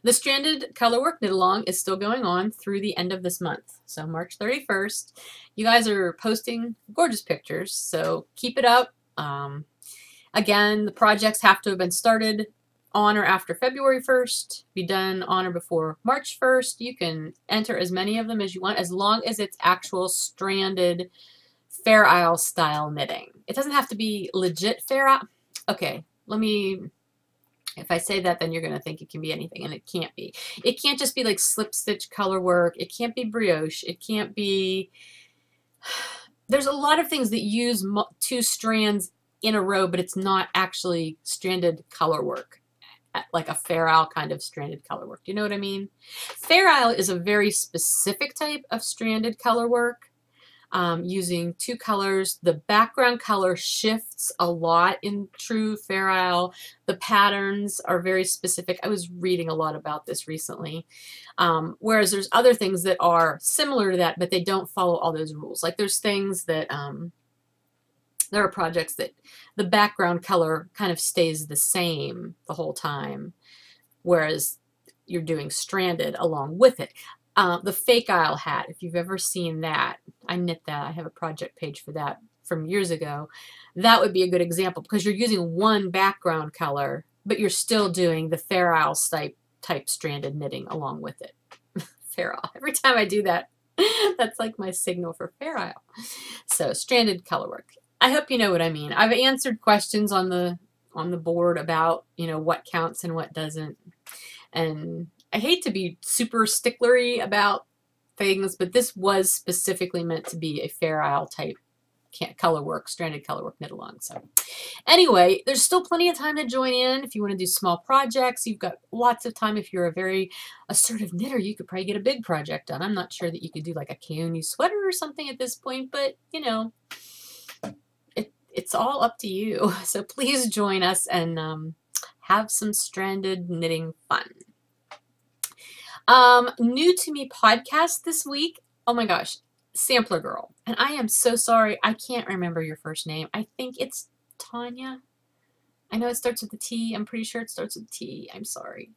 [SPEAKER 1] The Stranded Colorwork Knit Along is still going on through the end of this month, so March 31st. You guys are posting gorgeous pictures, so keep it up. Again, the projects have to have been started on or after February 1st, be done on or before March 1st. You can enter as many of them as you want, as long as it's actual stranded Fair Isle style knitting. It doesn't have to be legit Fair Isle. Okay, if I say that, then you're going to think it can be anything, and it can't be. It can't just be like slip stitch color work. It can't be brioche. It can't be... There's a lot of things that use 2 strands in a row, but it's not actually stranded color work, like a Fair Isle kind of stranded color work. Do you know what I mean? Fair Isle is a very specific type of stranded color work. Using 2 colors. The background color shifts a lot in true Fair Isle. The patterns are very specific. I was reading a lot about this recently. Whereas there's other things that are similar to that, but they don't follow all those rules. Like there's things that, there are projects that the background color kind of stays the same the whole time, whereas you're doing stranded along with it. The Fake Isle hat, if you've ever seen that, I knit that. I have a project page for that from years ago. That would be a good example because you're using one background color, but you're still doing the Fair Isle type type stranded knitting along with it. Fair Isle. Every time I do that, that's like my signal for Fair Isle. So stranded colorwork. I hope you know what I mean. I've answered questions on the board about, you know, what counts and what doesn't. And I hate to be super sticklery about things, but this was specifically meant to be a Fair Isle type colorwork, stranded colorwork knit along. So anyway, there's still plenty of time to join in if you want to do small projects. You've got lots of time. If you're a very assertive knitter, you could probably get a big project done. I'm not sure that you could do like a Keone sweater or something at this point, but you know, it's all up to you. So please join us and have some stranded knitting fun. New to me podcast this week. Oh my gosh, Sampler Girl. And I am so sorry. I can't remember your first name. I think it's Tanya. I know it starts with a T. I'm pretty sure it starts with a T. I'm sorry.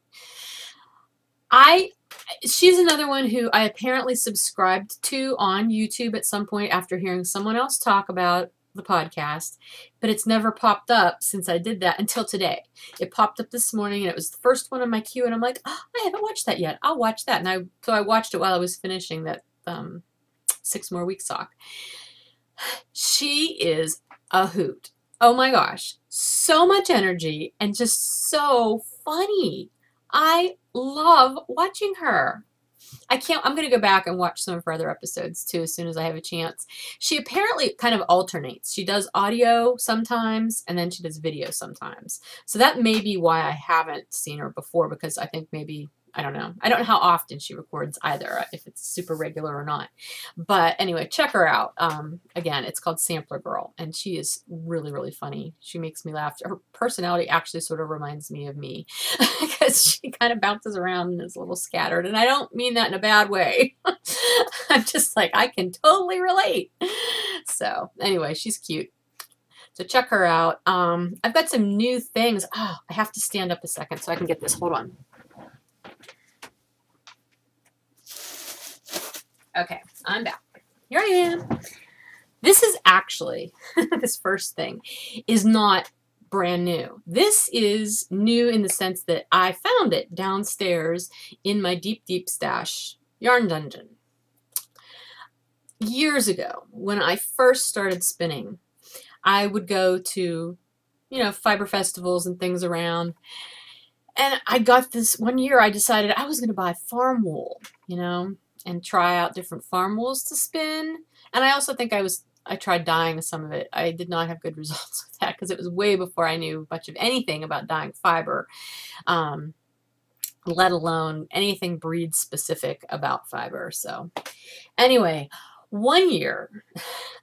[SPEAKER 1] She's another one who I apparently subscribed to on YouTube at some point after hearing someone else talk about the podcast, but it's never popped up since I did that until today. It popped up this morning and it was the first one on my queue, and I'm like, oh, I haven't watched that yet. I'll watch that. And so I watched it while I was finishing that 6 More Weeks sock. She is a hoot. Oh my gosh. So much energy and just so funny. I love watching her. I'm going to go back and watch some of her other episodes too as soon as I have a chance. She apparently kind of alternates. She does audio sometimes and then she does video sometimes. So that may be why I haven't seen her before, because I think maybe, I don't know. I don't know how often she records either, if it's super regular or not. But anyway, check her out. Again, it's called Sampler Girl, and she is really, really funny. She makes me laugh. Her personality actually sort of reminds me of me because she kind of bounces around and is a little scattered. And I don't mean that in a bad way. I'm just like, I can totally relate. So anyway, she's cute. So check her out. I've got some new things. Oh, I have to stand up a second so I can get this. Hold on. Okay, I'm back. Here I am. This is actually, this first thing is not brand new. This is new in the sense that I found it downstairs in my deep, deep stash yarn dungeon. Years ago, when I first started spinning, I would go to, you know, fiber festivals and things around. And I got this one year, I decided I was going to buy farm wool, you know, and try out different farm wools to spin. And I also think I tried dyeing some of it. I did not have good results with that because it was way before I knew much of anything about dyeing fiber, let alone anything breed specific about fiber. So anyway, one year,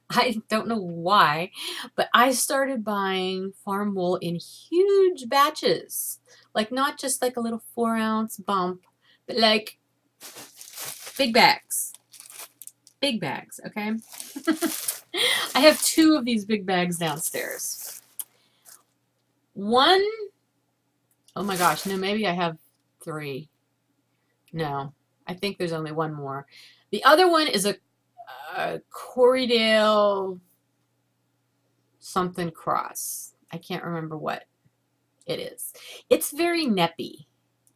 [SPEAKER 1] I don't know why, but I started buying farm wool in huge batches. Like not just like a little 4-ounce bump, but like big bags. Big bags, okay? I have 2 of these big bags downstairs. One, oh my gosh, no, maybe I have 3. No, I think there's only one more. The other one is a Corriedale something cross. I can't remember what it is. It's very neppy.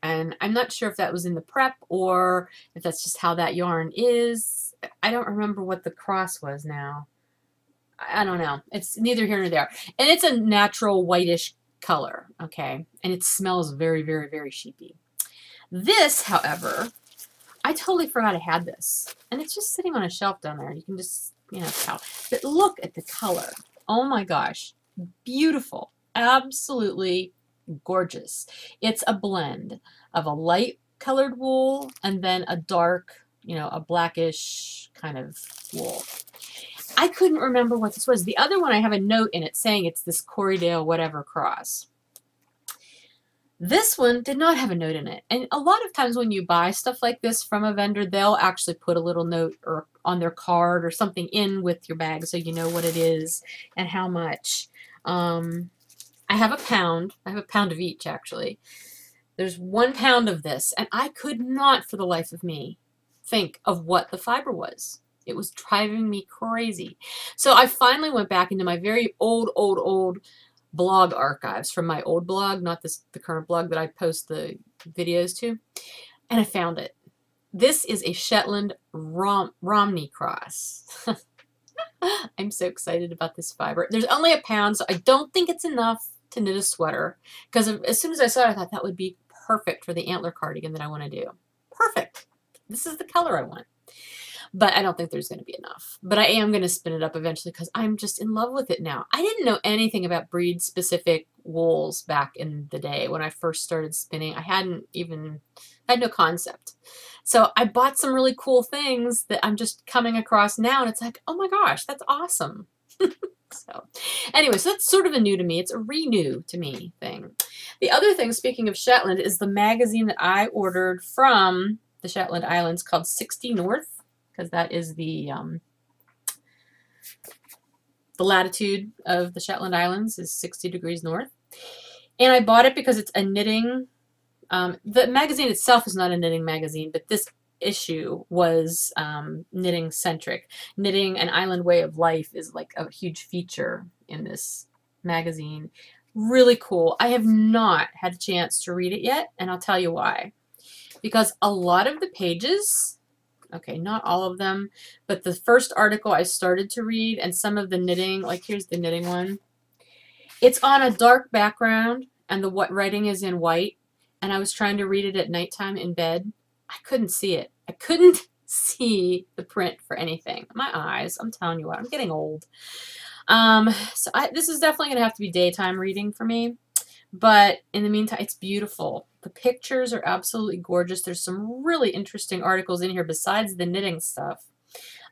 [SPEAKER 1] And I'm not sure if that was in the prep or if that's just how that yarn is. I don't remember what the cross was now. I don't know. It's neither here nor there. And it's a natural whitish color, okay? And it smells very, very, very sheepy. This, however, I totally forgot I had this. And it's just sitting on a shelf down there. You can just, you know, tell. But look at the color. Oh my gosh. Beautiful. Absolutely gorgeous. It's a blend of a light colored wool and then a dark, you know, a blackish kind of wool. I couldn't remember what this was. The other one, I have a note in it saying it's this Corriedale whatever cross. This one did not have a note in it. And a lot of times when you buy stuff like this from a vendor, they'll actually put a little note or on their card or something in with your bag so you know what it is and how much. I have a pound. I have a pound of each, actually. There's 1 pound of this, and I could not, for the life of me, think of what the fiber was. It was driving me crazy. So I finally went back into my very old blog archives from my old blog, not the current blog that I post the videos too, and I found it. This is a Shetland Romney cross. I'm so excited about this fiber. There's only a pound, so I don't think it's enough to knit a sweater, because as soon as I saw it, I thought that would be perfect for the antler cardigan that I want to do. Perfect. This is the color I want. But I don't think there's going to be enough. But I am going to spin it up eventually because I'm just in love with it now. I didn't know anything about breed-specific wools back in the day when I first started spinning. I had no concept. So I bought some really cool things that I'm just coming across now, and it's like, oh my gosh, that's awesome. So anyway, so that's sort of a new to me. It's a renew to me thing. The other thing, speaking of Shetland, is the magazine that I ordered from the Shetland Islands called 60 North. Because that is the latitude of the Shetland Islands is 60 degrees north. And I bought it because it's a knitting, the magazine itself is not a knitting magazine, but this issue was knitting centric. Knitting an island way of life is like a huge feature in this magazine. Really cool. I have not had a chance to read it yet, and I'll tell you why. Because a lot of the pages, okay, not all of them, but the first article I started to read and some of the knitting, like here's the knitting one. It's on a dark background and the writing is in white, and I was trying to read it at nighttime in bed. I couldn't see it. I couldn't see the print for anything. My eyes, I'm telling you what, I'm getting old. So this is definitely going to have to be daytime reading for me. But in the meantime, it's beautiful. The pictures are absolutely gorgeous. There's some really interesting articles in here besides the knitting stuff.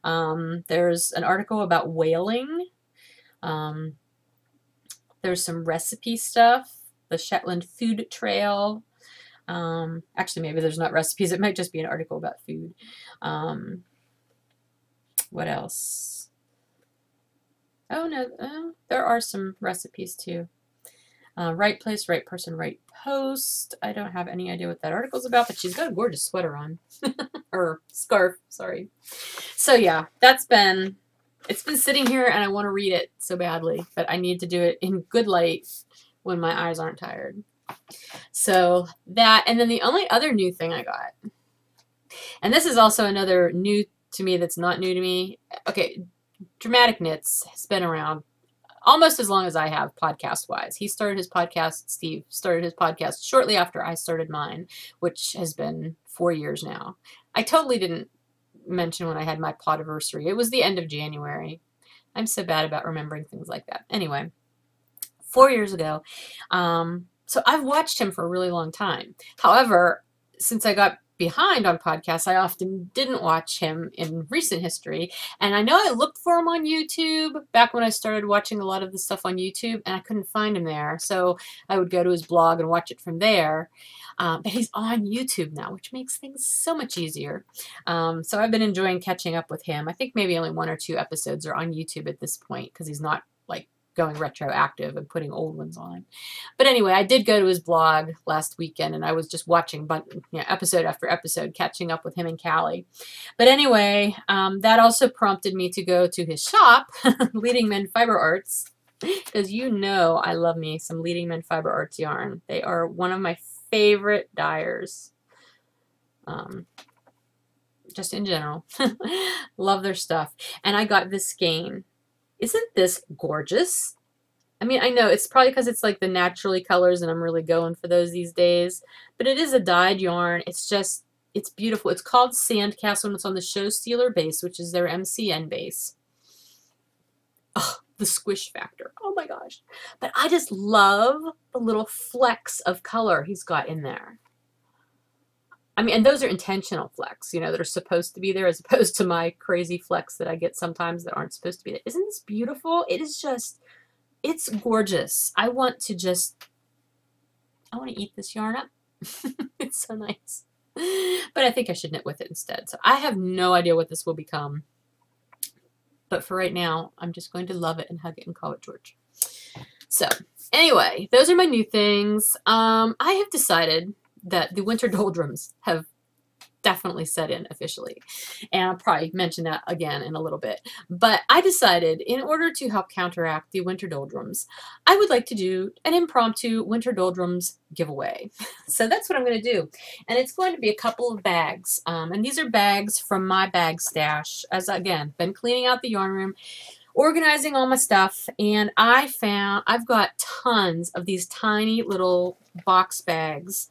[SPEAKER 1] There's an article about whaling. There's some recipe stuff. The Shetland Food Trail. Actually, maybe there's not recipes. It might just be an article about food. What else? Oh, no. There are some recipes, too. Right place, right person, right post. I don't have any idea what that article's about, but she's got a gorgeous sweater on. Or scarf, sorry. So yeah, it's been sitting here and I want to read it so badly, but I need to do it in good light when my eyes aren't tired. So that, and then the only other new thing I got, and this is also another new to me that's not new to me. Okay, Dramatic Knits has been around almost as long as I have podcast-wise. He started his podcast, Steve started his podcast shortly after I started mine, which has been 4 years now. I totally didn't mention when I had my podiversary. It was the end of January. I'm so bad about remembering things like that. Anyway, 4 years ago. So I've watched him for a really long time. However, since I got behind on podcasts, I often didn't watch him in recent history. And I know I looked for him on YouTube back when I started watching a lot of the stuff on YouTube, and I couldn't find him there. So I would go to his blog and watch it from there. But he's on YouTube now, which makes things so much easier. So I've been enjoying catching up with him. I think maybe only 1 or 2 episodes are on YouTube at this point because he's not like going retroactive and putting old ones on. But anyway, I did go to his blog last weekend and I was just watching episode after episode, catching up with him and Callie. But anyway, that also prompted me to go to his shop, Leading Men Fiber Arts, because you know I love me some Leading Men Fiber Arts yarn. They are one of my favorite dyers. Just in general. Love their stuff. And I got this skein. Isn't this gorgeous? I mean, I know it's probably because it's like the naturally colors and I'm really going for those these days, but it is a dyed yarn. It's just, it's beautiful. It's called Sandcastle and it's on the Show Stealer base, which is their MCN base. Oh, the squish factor. Oh my gosh. But I just love the little flecks of color he's got in there. I mean, and those are intentional flecks, you know, that are supposed to be there as opposed to my crazy flecks that I get sometimes that aren't supposed to be there. Isn't this beautiful? It is just, it's gorgeous. I want to eat this yarn up. It's so nice. But I think I should knit with it instead. So I have no idea what this will become. But for right now, I'm just going to love it and hug it and call it George. So anyway, those are my new things. I have decided that the winter doldrums have definitely set in officially. And I'll probably mention that again in a little bit. But I decided, in order to help counteract the winter doldrums, I would like to do an impromptu winter doldrums giveaway. So that's what I'm going to do. And it's going to be a couple of bags. And these are bags from my bag stash. As again, been cleaning out the yarn room, organizing all my stuff, and I've got tons of these tiny little box bags,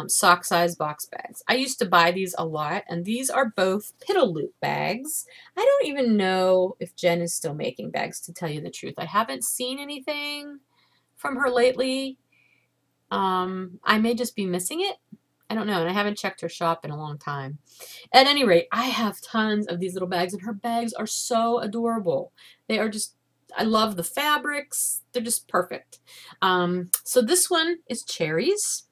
[SPEAKER 1] sock size box bags. I used to buy these a lot, and these are both piddle loop bags. I don't even know if Jen is still making bags, to tell you the truth. I haven't seen anything from her lately. I may just be missing it. I don't know, and I haven't checked her shop in a long time. At any rate, I have tons of these little bags, and her bags are so adorable. They are just, I love the fabrics. They're just perfect. So this one is cherries,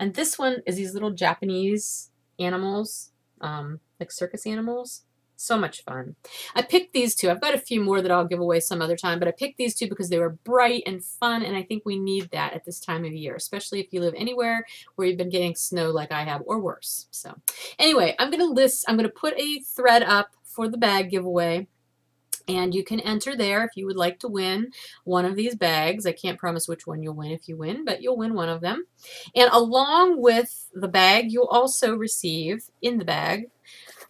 [SPEAKER 1] and this one is these little Japanese animals, like circus animals. So much fun. I picked these two. I've got a few more that I'll give away some other time, but I picked these two because they were bright and fun, and I think we need that at this time of year, especially if you live anywhere where you've been getting snow like I have, or worse. So anyway, I'm going to put a thread up for the bag giveaway, and you can enter there if you would like to win one of these bags. I can't promise which one you'll win if you win, but you'll win one of them. And along with the bag, you'll also receive in the bag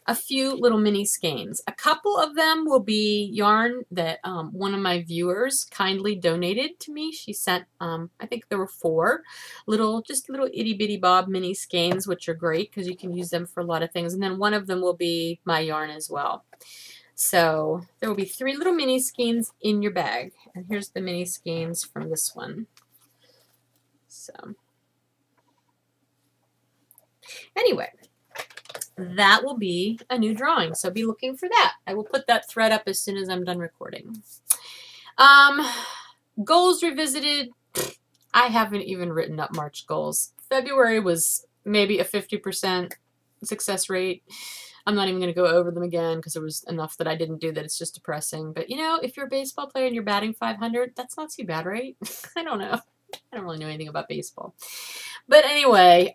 [SPEAKER 1] a few little mini skeins. A couple of them will be yarn that one of my viewers kindly donated to me. She sent, I think there were 4 just little itty bitty bob mini skeins, which are great because you can use them for a lot of things. And then one of them will be my yarn as well. So there will be 3 little mini skeins in your bag. And here's the mini skeins from this one. So anyway, that will be a new drawing, so be looking for that. I will put that thread up as soon as I'm done recording. Goals revisited. I haven't even written up March goals. February was maybe a 50% success rate. I'm not even going to go over them again because there was enough that I didn't do that it's just depressing. But you know, if you're a baseball player and you're batting 500, that's not too bad, right? I don't know. I don't really know anything about baseball. But anyway,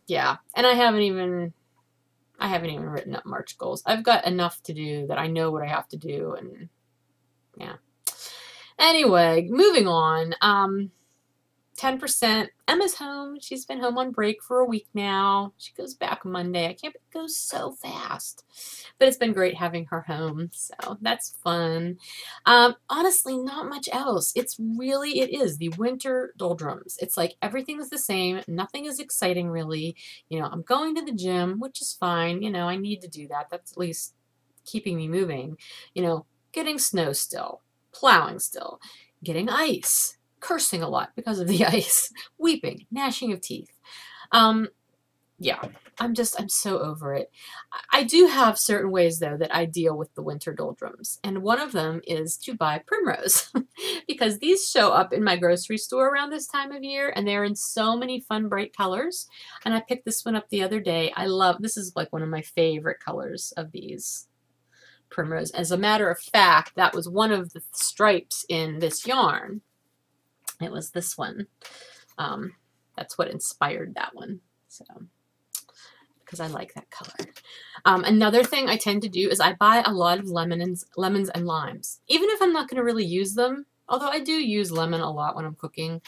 [SPEAKER 1] yeah, and I haven't even written up March goals. I've got enough to do that I know what I have to do, and yeah. Anyway, moving on. 10%. Emma's home. She's been home on break for a week now. She goes back Monday. I can't believe it goes so fast. But it's been great having her home, so that's fun. Honestly, not much else. It is the winter doldrums. It's like everything is the same. Nothing is exciting, really. You know, I'm going to the gym, which is fine. You know, I need to do that. That's at least keeping me moving. You know, getting snow still, plowing still, getting ice, cursing a lot because of the ice, weeping, gnashing of teeth. Yeah, I'm so over it. I do have certain ways, though, that I deal with the winter doldrums, and one of them is to buy primrose because these show up in my grocery store around this time of year, and they're in so many fun, bright colors. And I picked this one up the other day. This is like one of my favorite colors of these primrose. As a matter of fact, that was one of the stripes in this yarn. It was this one. That's what inspired that one. So, because I like that color. Another thing I tend to do is I buy a lot of lemons and limes. Even if I'm not going to really use them, although I do use lemon a lot when I'm cooking,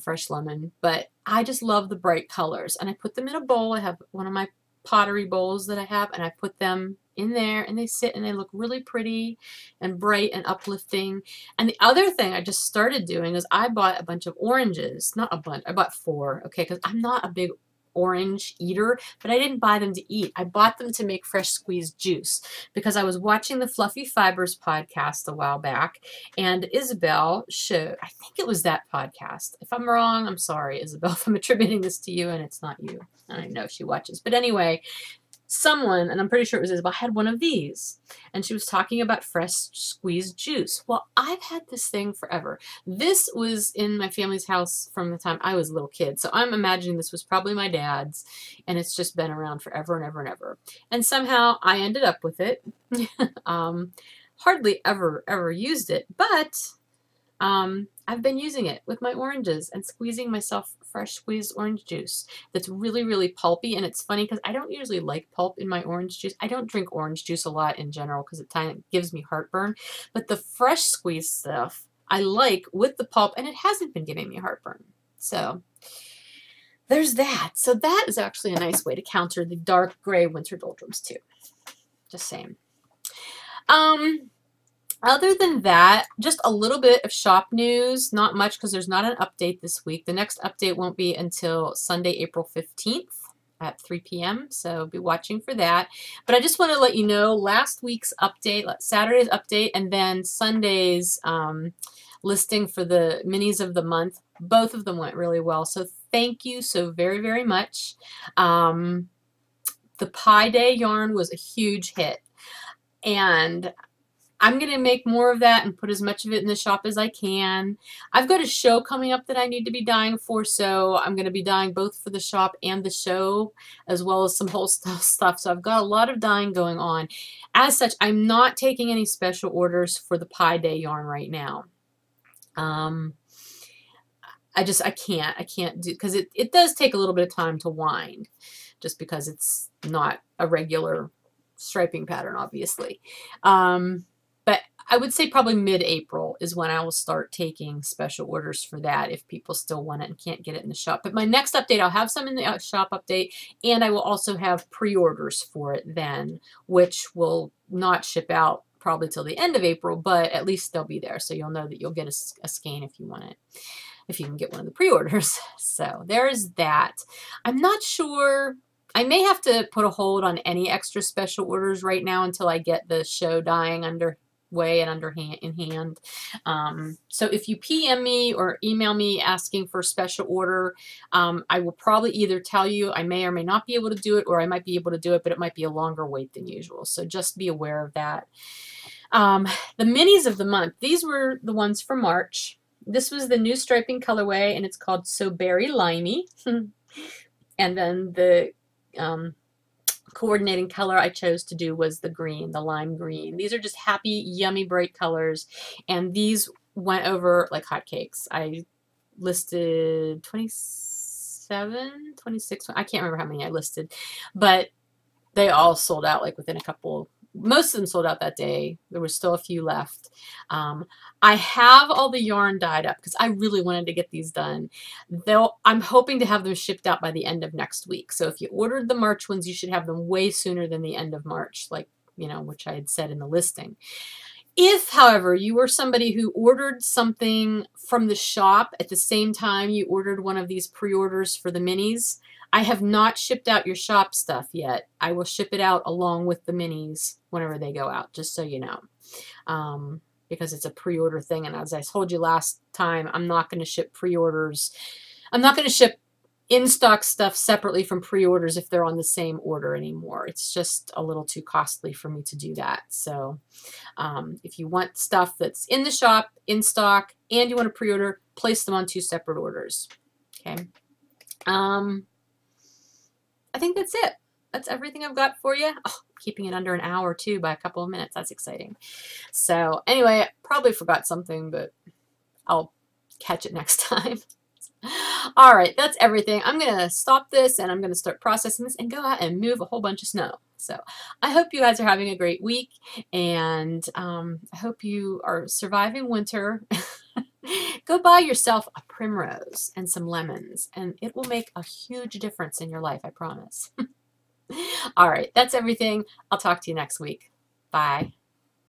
[SPEAKER 1] fresh lemon, but I just love the bright colors. And I put them in a bowl. I have one of my pottery bowls that I have, and I put them in there, and they sit and they look really pretty and bright and uplifting. And the other thing I just started doing is I bought a bunch of oranges. Not a bunch, I bought 4, okay, because I'm not a big orange eater, but I didn't buy them to eat. I bought them to make fresh squeezed juice because I was watching the Fluffy Fibers podcast a while back, and Isabel showed, I think it was that podcast. If I'm wrong, I'm sorry, Isabel, if I'm attributing this to you and it's not you. I don't even know if she watches. But anyway, someone, and I'm pretty sure it was Isabel, had one of these, and she was talking about fresh squeezed juice. Well, I've had this thing forever. This was in my family's house from the time I was a little kid, so I'm imagining this was probably my dad's, and it's just been around forever and ever and ever. And somehow I ended up with it. Hardly ever used it, but I've been using it with my oranges and squeezing myself fresh squeezed orange juice that's really, really pulpy. And it's funny because I don't usually like pulp in my orange juice. I don't drink orange juice a lot in general because it gives me heartburn. But the fresh squeezed stuff I like with the pulp, and it hasn't been giving me heartburn. So there's that. So that is actually a nice way to counter the dark gray winter doldrums too. Just saying. Other than that, just a little bit of shop news. Not much because there's not an update this week. The next update won't be until Sunday, April 15th at 3 p.m. So be watching for that. But I just want to let you know last week's update, Saturday's update, and then Sunday's listing for the minis of the month. Both of them went really well. So thank you so very, very much. The Pi Day yarn was a huge hit. And I'm going to make more of that and put as much of it in the shop as I can. I've got a show coming up that I need to be dyeing for, so I'm going to be dyeing both for the shop and the show, as well as some wholesale stuff. So I've got a lot of dyeing going on. As such, I'm not taking any special orders for the Pi Day yarn right now. I can't do, because it does take a little bit of time to wind, just because it's not a regular striping pattern, obviously. But I would say probably mid-April is when I will start taking special orders for that if people still want it and can't get it in the shop. But my next update, I'll have some in the shop update, and I will also have pre-orders for it then, which will not ship out probably till the end of April, but at least they'll be there. So you'll know that you'll get a skein if you want it, if you can get one of the pre-orders. So there's that. I'm not sure. I may have to put a hold on any extra special orders right now until I get the show dyeing underway and in hand. So if you PM me or email me asking for a special order, I will probably either tell you I may or may not be able to do it, or I might be able to do it, but it might be a longer wait than usual. So just be aware of that. The minis of the month, these were the ones for March. This was the new striping colorway, and it's called So Berry Limey. And then the coordinating color I chose to do was the green, the lime green. These are just happy, yummy, bright colors, and these went over like hotcakes. I listed 27, 26, I can't remember how many I listed, but they all sold out like within a couple. Most of them sold out that day. There were still a few left. I have all the yarn dyed up because I really wanted to get these done. Though I'm hoping to have them shipped out by the end of next week. So if you ordered the March ones, you should have them way sooner than the end of March, like, you know, which I had said in the listing. If, however, you were somebody who ordered something from the shop at the same time you ordered one of these pre-orders for the minis, I have not shipped out your shop stuff yet. I will ship it out along with the minis whenever they go out, just so you know. Because it's a pre-order thing, and as I told you last time, I'm not going to ship pre-orders. I'm not going to ship in-stock stuff separately from pre-orders if they're on the same order anymore. It's just a little too costly for me to do that. So if you want stuff that's in the shop, in stock, and you want to pre-order, place them on 2 separate orders. Okay. I think that's it. That's everything I've got for you. Oh, keeping it under an hour too by a couple of minutes. That's exciting. So anyway, I probably forgot something, but I'll catch it next time. All right, that's everything. I'm going to stop this and I'm going to start processing this and go out and move a whole bunch of snow. So I hope you guys are having a great week, and I hope you are surviving winter. Go buy yourself a primrose and some lemons, and it will make a huge difference in your life, I promise. All right, that's everything. I'll talk to you next week. Bye.